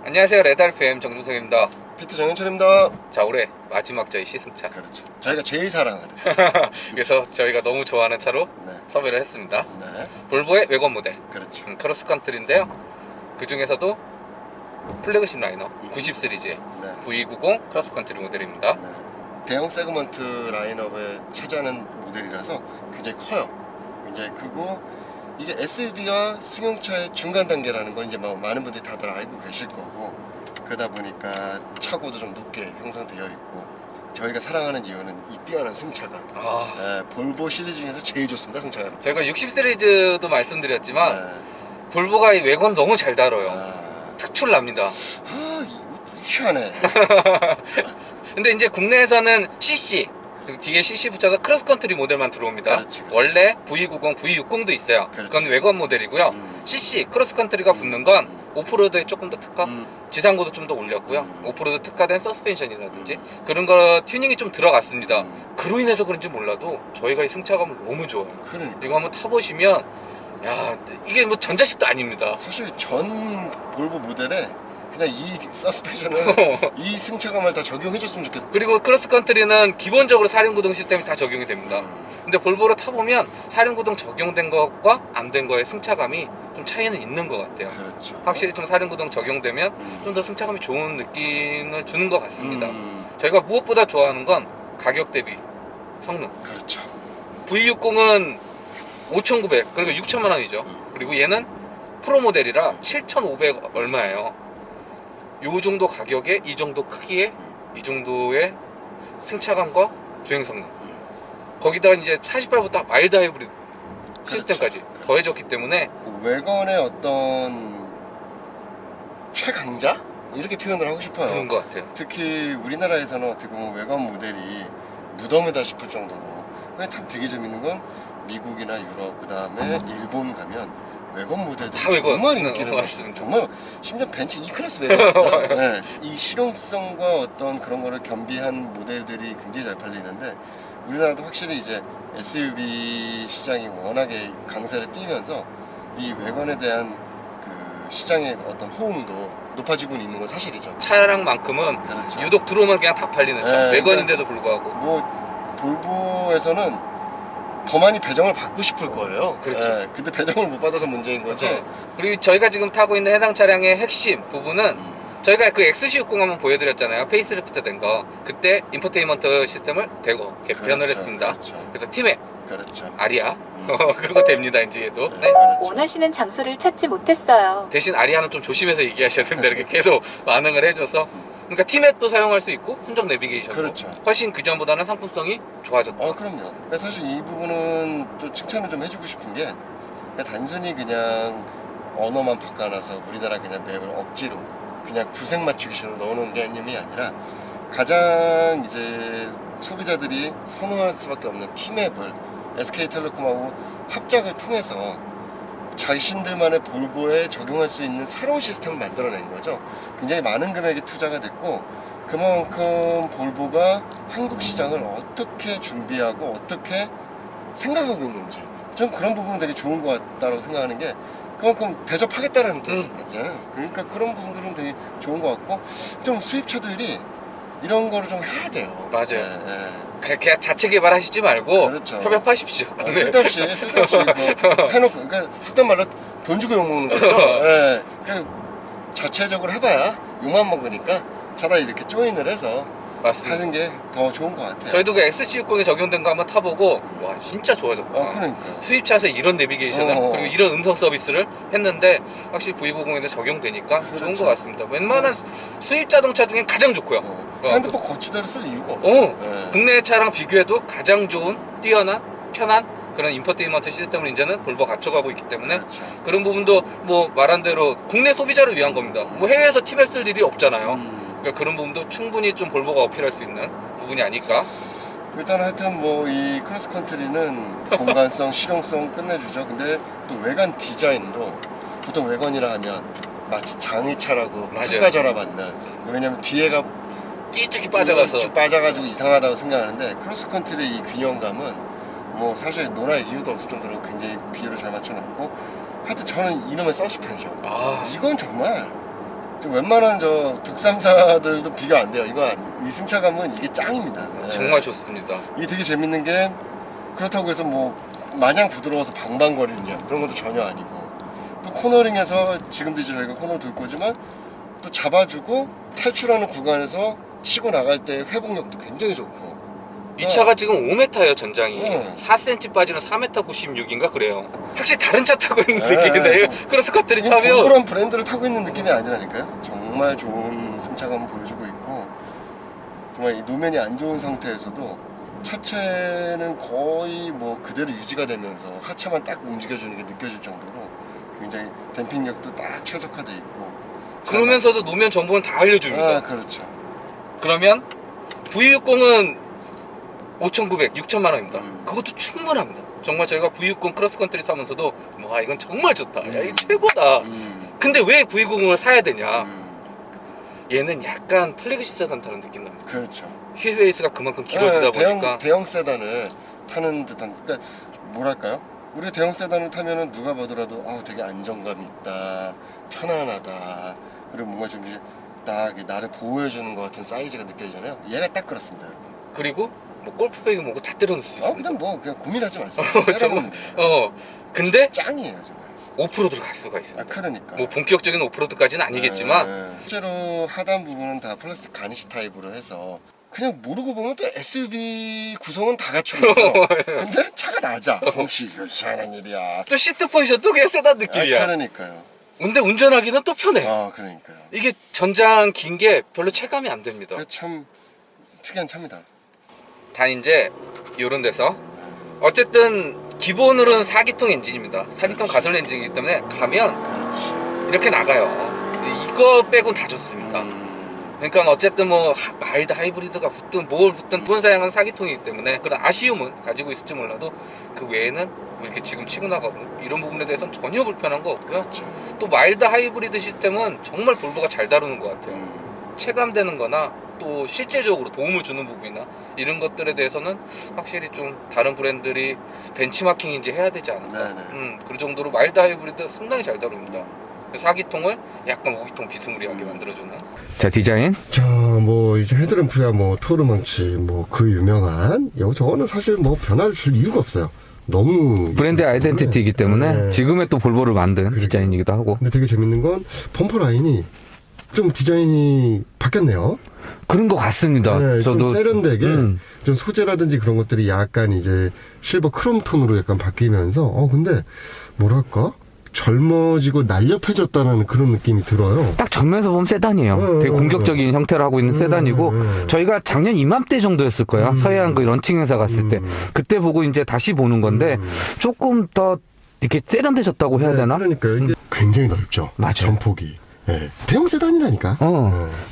안녕하세요. 레달PM 정준석입니다. 피트 정현철입니다. 자, 올해 마지막 저희 시승차. 그렇죠. 저희가 제일 사랑하는. 그래서 저희가 너무 좋아하는 차로 네. 섭외를 했습니다. 네. 볼보의 외관 모델. 그렇죠. 크로스컨트리인데요. 그 중에서도 플래그십 라이너 90 시리즈의 네. V90 크로스컨트리 모델입니다. 네. 대형 세그먼트 라인업에 차지하는 모델이라서 굉장히 커요. 굉장히 크고 이게 SUV와 승용차의 중간 단계라는 건 이제 많은 분들이 다들 알고 계실 거고, 그러다 보니까 차고도 좀 높게 형성되어 있고, 저희가 사랑하는 이유는 이 뛰어난 승차감. 볼보 시리즈 중에서 제일 좋습니다, 승차감. 저희가 60 시리즈도 말씀드렸지만 네. 볼보가 이 외관 너무 잘 다뤄요. 특출납니다. 희한해. 근데 이제 국내에서는 CC, 그리고 뒤에 CC 붙여서 크로스컨트리 모델만 들어옵니다. 그렇지. 원래 V90, V60도 있어요. 그렇지. 그건 외관 모델이고요. CC, 크로스컨트리가 붙는 건 오프로드에 조금 더 특화, 지상고도 좀 더 올렸고요. 오프로드 특화된 서스펜션이라든지 그런 거 튜닝이 좀 들어갔습니다. 그로 인해서 그런지 몰라도 저희가 이 승차감을 너무 좋아해요. 그러니까. 이거 한번 타보시면 야, 이게 뭐 전자식도 아닙니다. 사실 전 볼보 모델에 그냥 이 서스펜션을 이 승차감을 다 적용해줬으면 좋겠다. 그리고 크로스컨트리는 기본적으로 사륜구동 시스템이 다 적용이 됩니다. 근데 볼보로 타보면 사륜구동 적용된 것과 안 된 거의 승차감이 좀 차이는 있는 것 같아요. 그렇죠. 확실히 좀 사륜구동 적용되면 좀 더 승차감이 좋은 느낌을 주는 것 같습니다. 저희가 무엇보다 좋아하는 건 가격 대비 성능. 그렇죠. V60은 5,900 그러니까 6천만 원이죠. 그리고 얘는 프로 모델이라 7,500 얼마예요. 요 정도 가격에 이 정도 크기에 이 정도의 승차감과 주행 성능, 거기다가 이제 48부터 마일드 하이브리드 시스템까지 그렇죠. 더해졌기 때문에 외관의 어떤 최강자? 이렇게 표현을 하고 싶어요. 그런 것 같아요. 특히 우리나라에서는 어떻게 보면 외관 모델이 무덤이다 싶을 정도로, 참 되게 재밌는 건 미국이나 유럽, 그 다음에 일본 가면 외관 모델들이 다 외관. 정말 인기를 맞습니다. 정말 심지어 벤츠 E클래스 외관이 있어요. 네. 이 실용성과 어떤 그런 거를 겸비한 모델들이 굉장히 잘 팔리는데, 우리나라도 확실히 이제 SUV 시장이 워낙에 강세를 띠면서 이 외관에 대한 그 시장의 어떤 호응도 높아지고 있는 건 사실이죠. 차량만큼은 그렇죠. 유독 들어오면 그냥 다 팔리는 차. 네, 외관인데도 불구하고. 뭐 볼보에서는 더 많이 배정을 받고 싶을 거예요. 그렇죠. 근데 배정을 못 받아서 문제인 거죠. 그리고 저희가 지금 타고 있는 해당 차량의 핵심 부분은 저희가 그 XC60 한번 보여드렸잖아요. 페이스리프트 된 거. 그때 인포테인먼트 시스템을 대거 개편을 그렇죠, 했습니다. 그렇죠. 그래서 티맵, 그렇죠. 아리아 그거 됩니다. 이제 얘도. 네. 그렇죠. 원하시는 장소를 찾지 못했어요. 대신 아리아는 좀 조심해서 얘기하셔야 된다. 이렇게 계속 반응을 해줘서. 그러니까 티맵도 사용할 수 있고 순정 내비게이션도 그렇죠. 훨씬 그전보다는 상품성이 좋아졌다. 그럼요. 사실 이 부분은 또 칭찬을 좀 해주고 싶은 게, 단순히 그냥 언어만 바꿔놔서 우리나라 그냥 맵을 억지로 그냥 구색 맞추기식으로 넣어놓은 개념이 아니라, 가장 이제 소비자들이 선호할 수밖에 없는 티맵을 SK텔레콤하고 합작을 통해서 자신들만의 볼보에 적용할 수 있는 새로운 시스템을 만들어낸 거죠. 굉장히 많은 금액이 투자가 됐고, 그만큼 볼보가 한국 시장을 어떻게 준비하고 어떻게 생각하고 있는지, 좀 그런 부분은 되게 좋은 것 같다고 생각하는 게, 그만큼 대접하겠다라는 뜻이잖아요. 그러니까 그런 부분들은 되게 좋은 것 같고, 좀 수입차들이 이런 거를 좀 해야 돼요. 맞아요. 그냥 자체 개발하시지 말고 그렇죠. 협업하십시오. 쓸데없이 뭐 해놓고, 그러니까 속된 말로 돈 주고 욕먹는 거죠. 그냥 자체적으로 해봐야 욕만 먹으니까 차라리 이렇게 조인을 해서 맞습니다. 하는 게 더 좋은 것 같아요. 저희도 그 XC60에 적용된 거 한번 타보고 와 진짜 좋아졌구나. 그러니까 수입차에서 이런 내비게이션을 그리고 이런 음성 서비스를 했는데 확실히 V90에도 적용되니까 좋은 것 같습니다. 웬만한 수입 자동차 중엔 가장 좋고요. 핸드폰 거치대로 쓸 이유가 없어요. 국내 차랑 비교해도 가장 좋은, 뛰어난, 편한 그런 인포테인먼트 시스템을 이제는 볼보 갖춰가고 있기 때문에 그렇죠. 그런 부분도 뭐 말한 대로 국내 소비자를 위한 겁니다. 뭐 해외에서 티맵 쓸 일이 없잖아요. 그러니까 그런 부분도 충분히 좀 볼보가 어필할 수 있는 부분이 아닐까. 일단 하여튼 뭐 이 크로스컨트리는 공간성, 실용성 끝내주죠. 근데 또 외관 디자인도, 보통 외관이라 하면 마치 장의차라고 평가절하받는, 왜냐면 뒤에가 띠쭉이 빠져가서 쭉 빠져가지고 이상하다고 생각하는데, 크로스컨트리의 이 균형감은 뭐 사실 논할 이유도 없을 정도로 굉장히 비율을 잘 맞춰놨고, 하여튼 저는 이놈의 서스펜션, 이건 정말 웬만한 저 독삼사들도 비교 안 돼요. 이 승차감은 이게 짱입니다. 예. 정말 좋습니다. 이게 되게 재밌는 게 그렇다고 해서 뭐 마냥 부드러워서 방방거리느냐 그런 것도 전혀 아니고 또 코너링에서 지금도 이제 저희가 코너를 돌 거지만 또 잡아주고 탈출하는 구간에서 치고 나갈 때 회복력도 굉장히 좋고 이 차가 지금 5m예요 전장이. 네. 4cm 빠지는 4m 96인가 그래요. 확실히 다른 차 타고 있는 네. 느낌인데 크로스컨트리 이게 타면 동그란 브랜드를 타고 있는 느낌이 아니라니까요. 정말 좋은 승차감을 보여주고 있고 정말 이 노면이 안 좋은 상태에서도 차체는 거의 뭐 그대로 유지가 되면서 하체만 딱 움직여주는 게 느껴질 정도로 굉장히 댐핑력도 딱 최적화돼 있고 그러면서도 노면 정보는 다 알려줍니다. 아 그렇죠. 그러면 V60은 5,900, 6천만 원입니다. 음. 그것도 충분합니다. 정말 저희가 V60 크로스컨트리 사면서도 와 이건 정말 좋다. 야 이거 최고다. 근데 왜 V60을 사야 되냐? 얘는 약간 플래그십 세단 타는 느낌 납니다. 그렇죠. 휠베이스가 그만큼 길어지다 보니까 대형 세단을 타는 듯한 그러니까 뭐랄까요? 우리 대형 세단을 타면은 누가 보더라도 아 되게 안정감이 있다, 편안하다, 그리고 뭔가 좀 이제 딱 나를 보호해주는 것 같은 사이즈가 느껴지잖아요. 얘가 딱 그렇습니다, 여러분. 그리고 뭐 골프백이 뭐고 다 때려놓을 수 있습니다. 그냥 뭐 그냥 고민하지 마세요. 정말 근데 짱이에요 정말. 오프로드를 갈 수가 있어요. 아 그러니까. 뭐 본격적인 오프로드까지는 아니겠지만 네. 실제로 하단 부분은 다 플라스틱 가니시 타입으로 해서 그냥 모르고 보면 또 SUV 구성은 다 갖추고 있어. 근데 차가 낮아. 혹시 이거 희한한 일이야. 또 시트 포지션도 그냥 세단 느낌이야. 그러니까요. 근데 운전하기는 또 편해. 그러니까요. 이게 전장 긴 게 별로 체감이 안 됩니다. 참 특이한 차입니다. 단 이제 요런 데서 어쨌든 기본으로는 4기통 엔진입니다. 4기통 그렇지. 가솔린 엔진이기 때문에 가면 그렇지. 이렇게 나가요. 이거 빼곤 다 좋습니다. 그러니까 어쨌든 뭐 마일드 하이브리드가 붙든 뭘 붙든 기본 사양은 4기통이기 때문에 그런 아쉬움은 가지고 있을지 몰라도 그 외에는 뭐 이렇게 지금 치고 나가고 이런 부분에 대해서는 전혀 불편한 거 없고요. 그렇죠. 또 마일드 하이브리드 시스템은 정말 볼보가 잘 다루는 것 같아요. 체감되는 거나 또 실제적으로 도움을 주는 부분이나 이런 것들에 대해서는 확실히 좀 다른 브랜드들이 벤치마킹인지 해야 되지 않을까. 네네. 그 정도로 마일드 하이브리드 상당히 잘 다룹니다. 4기통을 약간 5기통 비스무리하게 만들어주는. 자, 디자인. 자, 뭐 이제 헤드램프야 뭐 토르망치 뭐 그 유명한 저거는 사실 뭐 변화를 줄 이유가 없어요. 너무 브랜드 아이덴티티이기 때문에 네. 지금의 또 볼보를 만든 디자인이기도 하고. 근데 되게 재밌는 건 범퍼 라인이 좀 디자인이 바뀌었네요. 그런 것 같습니다. 네, 저도 좀 세련되게 좀 소재라든지 그런 것들이 약간 이제 실버 크롬 톤으로 약간 바뀌면서 근데 뭐랄까 젊어지고 날렵해졌다는 그런 느낌이 들어요. 딱 정면에서 보면 세단이에요. 되게 공격적인 형태를 하고 있는 세단이고 저희가 작년 이맘때 정도였을 거예요. 서해안 그 런칭 행사 갔을 때 그때 보고 이제 다시 보는 건데 조금 더 이렇게 세련되셨다고 해야 되나? 그러니까요. 이게 굉장히 넓죠. 맞아요. 전폭이. 네. 대형 세단이라니까.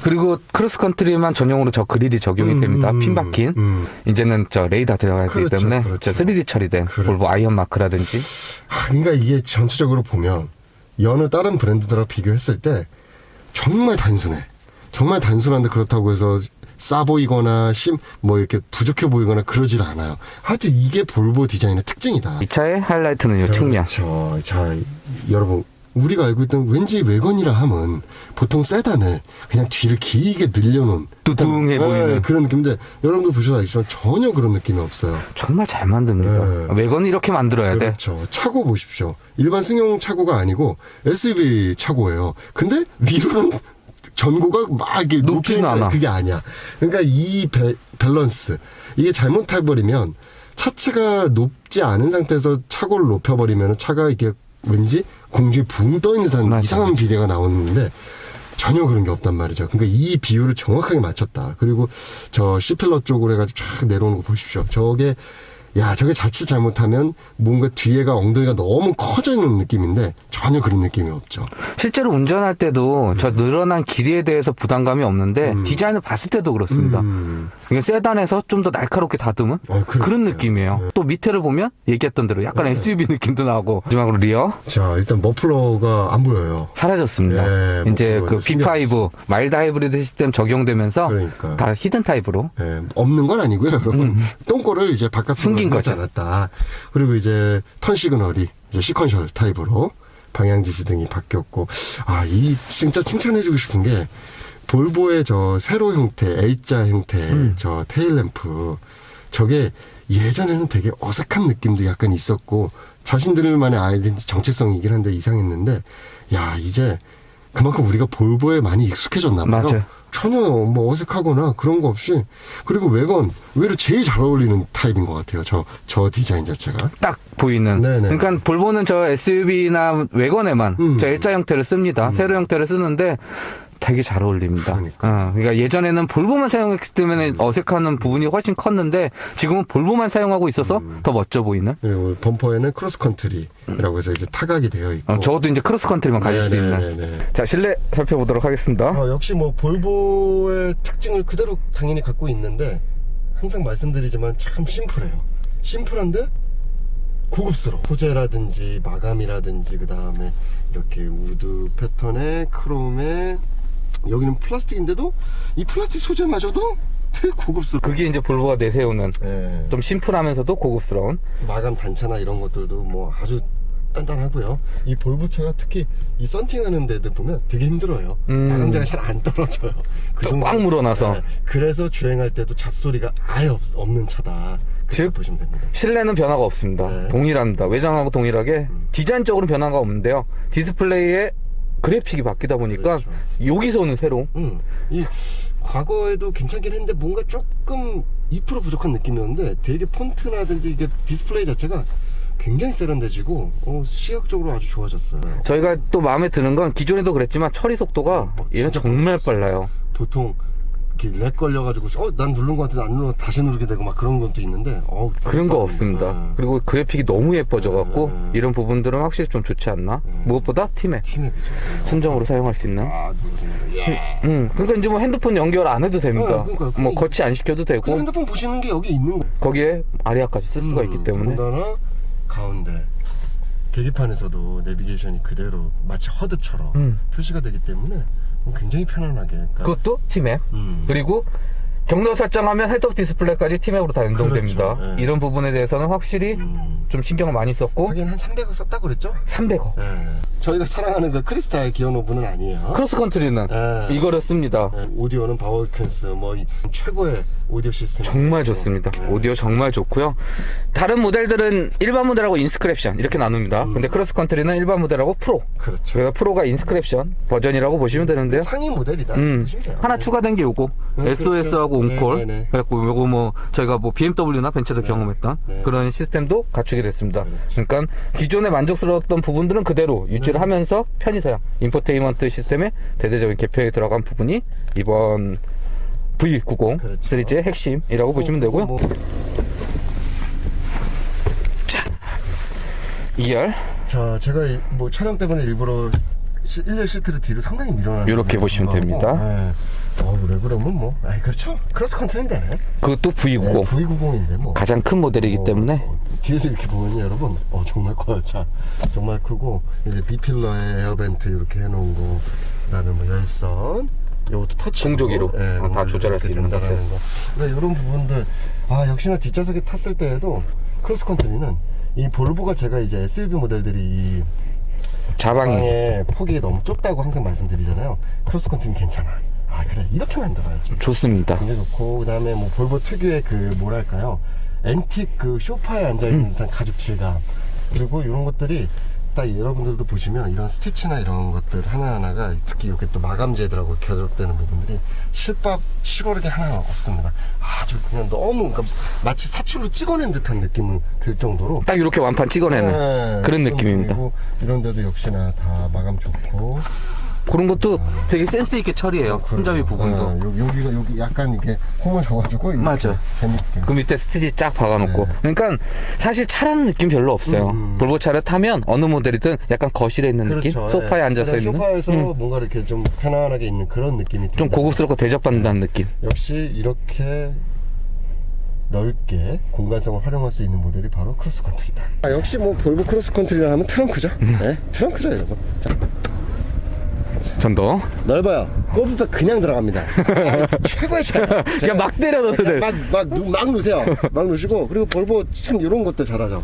그리고 크로스컨트리만 전용으로 저 그릴이 적용이 됩니다. 핀 박힌. 이제는 저 레이더 들어가 있기 그렇죠, 때문에 그렇죠. 저 3D 처리된 그렇죠. 볼보 아이언 마크라든지. 그러니까 이게 전체적으로 보면 여느 다른 브랜드들하고 비교했을 때 정말 단순해. 정말 단순한데 그렇다고 해서 싸 보이거나 뭐 이렇게 부족해 보이거나 그러질 않아요. 하여튼 이게 볼보 디자인의 특징이다. 이 차의 하이라이트는 이 측면. 그렇죠. 자, 여러분. 우리가 알고 있던 왠지 외건이라 함은 보통 세단을 그냥 뒤를 길게 늘려놓은 뚜둥해 보이는 그런 느낌인데 여러분들 보셔도 알겠지만 전혀 그런 느낌이 없어요. 정말 잘 만듭니다. 외건을 이렇게 만들어야 돼. 그렇죠. 차고 보십시오. 일반 승용 차고가 아니고 SUV 차고예요. 근데 위로는 전고가 막 이렇게 높지는 않아. 그게 아니야. 그러니까 이 밸런스 이게 잘못해버리면 차체가 높지 않은 상태에서 차고를 높여버리면 차가 이렇게 왠지 공중에 붕 떠있는 듯한 맞아요. 이상한 비례가 나오는데 전혀 그런 게 없단 말이죠. 그러니까 이 비율을 정확하게 맞췄다. 그리고 저 C필러 쪽으로 해가지고 쫙 내려오는 거 보십시오. 저게 자칫 잘못하면 뭔가 뒤에가 엉덩이가 너무 커져 있는 느낌인데 전혀 그런 느낌이 없죠. 실제로 운전할 때도 저 늘어난 길이에 대해서 부담감이 없는데 디자인을 봤을 때도 그렇습니다. 이게 세단에서 좀 더 날카롭게 다듬은 그런 느낌이에요. 또 밑에를 보면 얘기했던 대로 약간 SUV 느낌도 나고. 마지막으로 리어. 자, 일단 머플러가 안 보여요. 사라졌습니다. 네, 이제 그 신기하다. B5 마일드 하이브리드 시스템 적용되면서 그러니까. 다 히든 타입으로. 없는 건 아니고요, 여러분. 똥꼬를 이제 바깥으로 숨긴 하지 거죠. 않았다. 그리고 이제 턴 시그널이 이제 시퀀셜 타입으로 방향 지시등이 바뀌었고, 이 진짜 칭찬해주고 싶은 게 볼보의 저 세로 형태, L자 형태 저 테일 램프, 저게 예전에는 되게 어색한 느낌도 약간 있었고 자신들만의 아이덴티 정체성이긴 한데 이상했는데, 야, 이제 그만큼 우리가 볼보에 많이 익숙해졌나 봐요. 맞아요. 전혀 뭐 어색하거나 그런 거 없이. 그리고 외관 의외로 제일 잘 어울리는 타입인 것 같아요. 저 디자인 자체가 딱 보이는. 네네. 그러니까 볼보는 저 SUV나 외관에만 저 L자 형태를 씁니다. 세로 형태를 쓰는데 되게 잘 어울립니다. 그러니까 예전에는 볼보만 사용했기 때문에 어색한 부분이 훨씬 컸는데 지금은 볼보만 사용하고 있어서 더 멋져 보이는. 그리고 범퍼에는 크로스컨트리라고 해서 이제 타각이 되어 있고. 적어도 이제 크로스컨트리만 가질 수 있는. 네네네네. 자, 실내 살펴보도록 하겠습니다. 역시 뭐 볼보의 특징을 그대로 당연히 갖고 있는데 항상 말씀드리지만 참 심플해요. 심플한데 고급스러워. 소재라든지 마감이라든지 그 다음에 이렇게 우드 패턴에 크롬에, 여기는 플라스틱인데도 이 플라스틱 소재마저도 되게 고급스러워. 그게 이제 볼보가 내세우는 네. 좀 심플하면서도 고급스러운. 마감 단차나 이런 것들도 뭐 아주 단단하고요. 이 볼보차가 특히 이 썬팅하는 데들 보면 되게 힘들어요. 마감재가 잘 안 떨어져요. 꽉 물어놔서. 네. 그래서 주행할 때도 잡소리가 아예 없는 차다. 즉, 보시면 됩니다. 실내는 변화가 없습니다. 네. 동일합니다. 외장하고 동일하게 디자인적으로는 변화가 없는데요. 디스플레이에 그래픽이 바뀌다 보니까 그렇죠. 여기서 오는 새로움. 이 과거에도 괜찮긴 했는데 뭔가 조금 2% 부족한 느낌이었는데 되게 폰트라든지 이게 디스플레이 자체가 굉장히 세련돼지고 시각적으로 아주 좋아졌어요. 저희가 또 마음에 드는 건 기존에도 그랬지만 처리 속도가 얘는 진짜 정말 빨라요. 보통 이렇게 렉 걸려가지고 난 누른 것 같은데 안 눌러 다시 누르게 되고 막 그런 것도 있는데 그런 거 없습니다. 그리고 그래픽이 너무 예뻐져 갖고 이런 부분들은 확실히 좀 좋지 않나? 무엇보다 팀앱 팀앱이죠. 순정으로 사용할 수 있는. 그러니까 이제 뭐 핸드폰 연결 안 해도 됩니다. 그러니까 뭐 거치 안 시켜도 되고 그냥 핸드폰 보시는 게 여기 있는 거예요. 거기에 아리아까지 쓸 수가 있기 때문에. 더군다나 가운데 계기판에서도 내비게이션이 그대로 마치 허드처럼 표시가 되기 때문에 굉장히 편안하게. 그러니까 그것도 팀앱. 그리고 경로 설정하면 헤드업 디스플레이까지 팀앱으로 다 연동됩니다. 그렇죠. 네. 이런 부분에 대해서는 확실히 좀 신경을 많이 썼고. 하긴 한 300억 썼다고 그랬죠? 300억. 저희가 사랑하는 그 크리스탈 기어노브는 아니에요. 크로스컨트리는 이거를 씁니다. 오디오는 바워켄스 이 최고의 오디오 시스템. 정말 좋습니다. 오디오 정말 좋고요. 다른 모델들은 일반 모델하고 인스크랩션 이렇게 나눕니다. 근데 크로스컨트리는 일반 모델하고 프로. 그렇죠. 저희가 프로가 인스크랩션 버전이라고 보시면 되는데요. 상위 모델이다. 보시면 돼요. 하나 추가된 게 요거 SOS하고 그렇죠. 온콜. 네네네. 그래갖고 요거 뭐 저희가 뭐 BMW나 벤츠에서 경험했던 그런 시스템도 갖추게 됐습니다. 그러니까 기존에 만족스러웠던 부분들은 그대로 유지를 하면서 편의사양 인포테인먼트 시스템의 대대적인 개편이 들어간 부분이 이번 V90 그렇죠. 시리즈의 핵심이라고 보시면 되고요. 자, 2열 자, 제가 뭐 촬영 때문에 일부러 1열 시트를 뒤로 상당히 밀어놨는데 이렇게 보시면 됩니다. 왜 그러면 그렇죠. 크로스컨트리인데 그것도 V90 V90인데 뭐 가장 큰 모델이기 때문에 뒤에서 이렇게 보면 여러분 정말 커요. 차 정말 크고 이제 B필러에 에어벤트 이렇게 해놓은 거, 그다음에 뭐 열선, 이것도 터치 공조기로 다 조절할 수 있는 것들. 그러니까 이런 부분들 역시나 뒷좌석에 탔을 때에도 크로스컨트리는 이 볼보가 제가 이제 SUV 모델들이 자방이 폭이 너무 좁다고 항상 말씀드리잖아요. 크로스컨트리는 괜찮아. 그래 이렇게 만들어야지. 좋습니다. 굉장히 좋고, 그다음에 뭐 볼보 특유의 그 뭐랄까요, 앤틱 그 소파에 앉아있는 듯한 가죽 질감, 그리고 이런 것들이 딱 여러분들도 보시면 이런 스티치나 이런 것들 하나하나가 특히 이렇게 또 마감재들하고 결합되는 부분들이 실오르게 하나 없습니다. 아주 그냥 너무 마치 사출로 찍어낸 듯한 느낌을 들 정도로 딱 이렇게 완판 찍어내는 그런 느낌입니다. 그리고 이런 데도 역시나 다 마감 좋고, 그런 것도 되게 센스 있게 처리해요. 손잡이 부분도. 여기 약간 이렇게 홈을 줘가지고 맞아. 재밌게. 그 밑에 스티치 쫙 박아놓고. 그러니까 사실 차라는 느낌 별로 없어요. 볼보 차를 타면 어느 모델이든 약간 거실에 있는 느낌, 소파에 앉아서 있는. 소파에서 뭔가 이렇게 좀 편안하게 있는 그런 느낌이 좀 고급스럽고 대접받는다는 느낌. 역시 이렇게 넓게 공간성을 활용할 수 있는 모델이 바로 크로스컨트리다. 역시 뭐 볼보 크로스컨트리라 하면 트렁크죠. 네, 트렁크죠, 여러분. 자. 좀 더 넓어요. 골프백 그냥 들어갑니다. 최고의 차. 그냥 막 때려 넣어도 돼. 막 누세요. 막 누시고, 그리고 볼보 참 이런 것들 잘하죠.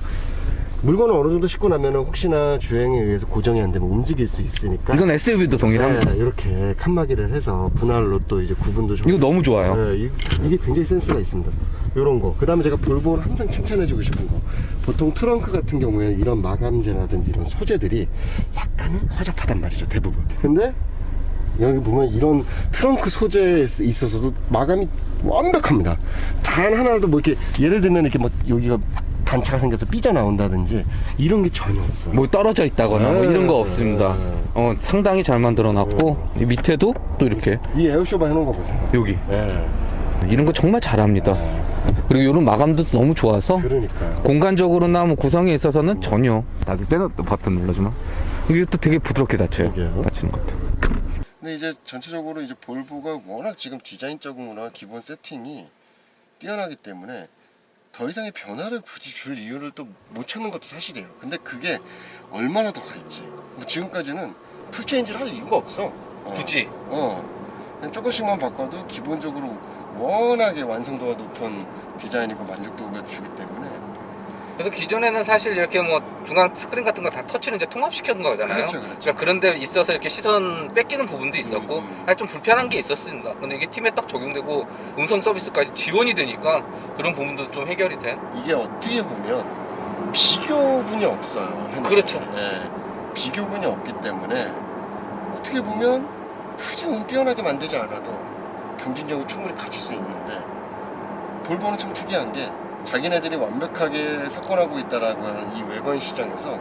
물건을 어느 정도 싣고 나면 혹시나 주행에 의해서 고정이 안 되면 움직일 수 있으니까 이건 SUV도 동일합니다. 네, 이렇게 칸막이를 해서 분할로 또 이제 구분도 좀 이거 너무 좋아요. 네, 이게 굉장히 센스가 있습니다. 요런 거. 그 다음에 제가 볼보를 항상 칭찬해주고 싶은 거. 보통 트렁크 같은 경우에는 이런 마감재라든지 이런 소재들이 약간은 허접하단 말이죠, 대부분. 근데 여기 보면 이런 트렁크 소재에 있어서도 마감이 완벽합니다. 단 하나라도 뭐 이렇게 예를 들면 이렇게 뭐 여기가 단차가 생겨서 삐져나온다든지 이런 게 전혀 없어요. 뭐 떨어져 있다거나 뭐 이런 거 없습니다. 네. 상당히 잘 만들어놨고 이 밑에도 또 이렇게 이 에어쇼바 해놓은 거 보세요. 여기 네. 이런 거 정말 잘합니다. 그리고 이런 마감도 너무 좋아서 그러니까요. 공간적으로나 뭐 구성에 있어서는 전혀. 닫을 때는 또 버튼 눌러주면 이게 또 되게 부드럽게 닫혀요. 그러게요. 닫히는 것도. 근데 이제 전체적으로 이제 볼보가 워낙 지금 디자인적으로나 기본 세팅이 뛰어나기 때문에 더 이상의 변화를 굳이 줄 이유를 또 못 찾는 것도 사실이에요. 근데 그게 얼마나 더 갈지. 뭐 지금까지는 풀체인지를 할 이유가 없어. 굳이. 그냥 조금씩만 바꿔도 기본적으로 워낙에 완성도가 높은 디자인이고 만족도가 주기 때문에. 그래서 기존에는 사실 이렇게 뭐 중앙 스크린 같은 거 다 터치를 이제 통합시켜둔 거잖아요. 그렇죠. 그러니까 그런 데 있어서 이렇게 시선 뺏기는 부분도 있었고 아니 좀 불편한 게 있었습니다. 근데 이게 팀에 딱 적용되고 음성 서비스까지 지원이 되니까 그런 부분도 좀 해결이 된. 이게 어떻게 보면 비교군이 없어요. 현재. 그렇죠. 네, 비교군이 없기 때문에 어떻게 보면 굳이 너무 뛰어나게 만들지 않아도 경쟁력을 충분히 갖출 수 있는데 볼보는 참 특이한 게 자기네들이 완벽하게 석권하고 있다라고 하는 이 외관 시장에서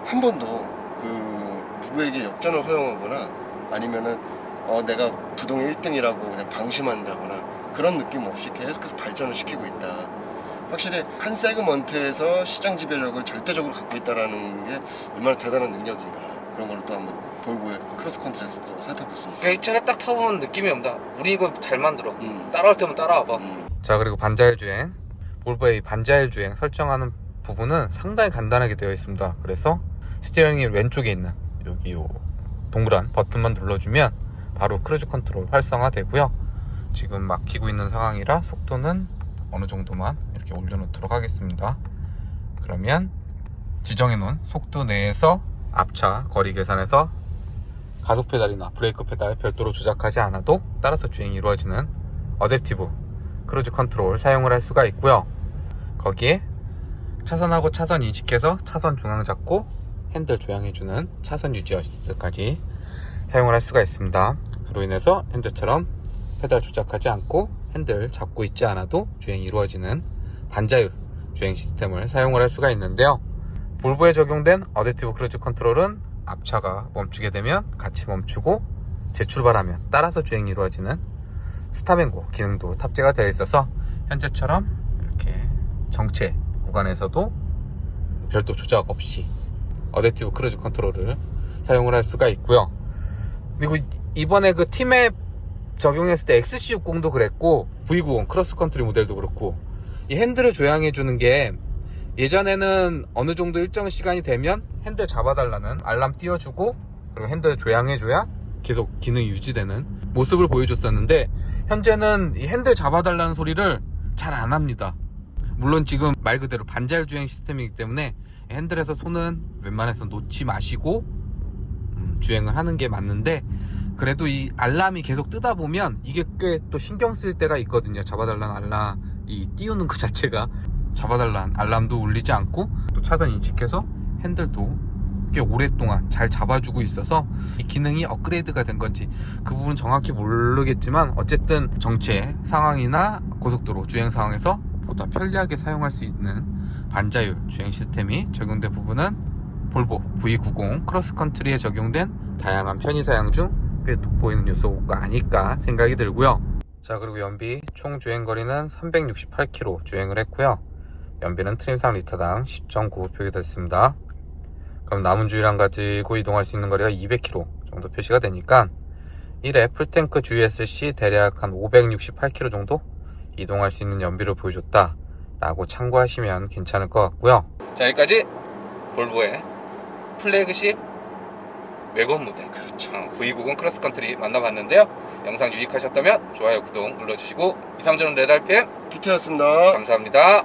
한 번도 그 누구에게 역전을 허용하거나 아니면은 내가 부동의 1등이라고 그냥 방심한다거나 그런 느낌 없이 계속해서 발전을 시키고 있다. 확실히 한 세그먼트에서 시장 지배력을 절대적으로 갖고 있다라는 게 얼마나 대단한 능력인가 그런 걸 또 한번 볼보의 크로스컨트리에서 또 살펴볼 수 있어요. 이 차를 딱 타보면 느낌이 온다. 우리 이거 잘 만들어. 따라올 때면 따라와봐. 자, 그리고 반자율 주행. 볼보의 반자율 주행 설정하는 부분은 상당히 간단하게 되어 있습니다. 그래서 스티어링 휠 왼쪽에 있는 여기 요 동그란 버튼만 눌러주면 바로 크루즈 컨트롤 활성화 되고요. 지금 막히고 있는 상황이라 속도는 어느 정도만 이렇게 올려놓도록 하겠습니다. 그러면 지정해놓은 속도 내에서 앞차 거리 계산에서 가속 페달이나 브레이크 페달 별도로 조작하지 않아도 따라서 주행이 이루어지는 어댑티브 크루즈 컨트롤 사용을 할 수가 있고요. 거기에 차선하고 차선 인식해서 차선 중앙 잡고 핸들 조향해주는 차선 유지 어시스트까지 사용을 할 수가 있습니다. 그로 인해서 현재처럼 페달 조작하지 않고 핸들 잡고 있지 않아도 주행이 이루어지는 반자율 주행 시스템을 사용을 할 수가 있는데요. 볼보에 적용된 어댑티브 크루즈 컨트롤은 앞차가 멈추게 되면 같이 멈추고 재출발하면 따라서 주행이 이루어지는 스탑앤고 기능도 탑재가 되어 있어서 현재처럼 이렇게 정체 구간에서도 별도 조작 없이 어댑티브 크루즈 컨트롤을 사용을 할 수가 있고요. 그리고 이번에 그 팀에 적용했을 때 XC60도 그랬고 V90 크로스컨트리 모델도 그렇고 이 핸들을 조향해 주는 게 예전에는 어느 정도 일정 시간이 되면 핸들 잡아달라는 알람 띄워주고 그리고 핸들 조향해줘야 계속 기능이 유지되는 모습을 보여줬었는데 현재는 이 핸들 잡아달라는 소리를 잘 안 합니다. 물론 지금 말 그대로 반자율 주행 시스템이기 때문에 핸들에서 손은 웬만해서 놓지 마시고 주행을 하는 게 맞는데 그래도 이 알람이 계속 뜨다 보면 이게 꽤 또 신경 쓸 때가 있거든요. 잡아달라는 알람 이 띄우는 그 자체가 잡아달라는 알람도 울리지 않고 또 차선 인식해서 핸들도 꽤 오랫동안 잘 잡아주고 있어서 이 기능이 업그레이드가 된 건지 그 부분 정확히 모르겠지만 어쨌든 정체 상황이나 고속도로 주행 상황에서 보다 편리하게 사용할 수 있는 반자율 주행 시스템이 적용된 부분은 볼보 V90 크로스컨트리에 적용된 다양한 편의 사양 중 꽤 돋보이는 요소가 아닐까 생각이 들고요. 자, 그리고 연비 총 주행거리는 368km 주행을 했고요. 연비는 트림상 리터당 10.9 표기됐습니다. 그럼 남은 주유량 가지고 이동할 수 있는 거리가 200km 정도 표시가 되니까 1회 풀탱크 주유했을 시 대략 한 568km 정도 이동할 수 있는 연비를 보여줬다 라고 참고하시면 괜찮을 것 같고요. 자, 여기까지 볼보의 플래그십 외관 모델 그렇죠. V90 크로스컨트리 만나봤는데요. 영상 유익하셨다면 좋아요, 구독 눌러주시고 이상 저는 레드RPM 피트였습니다. 감사합니다.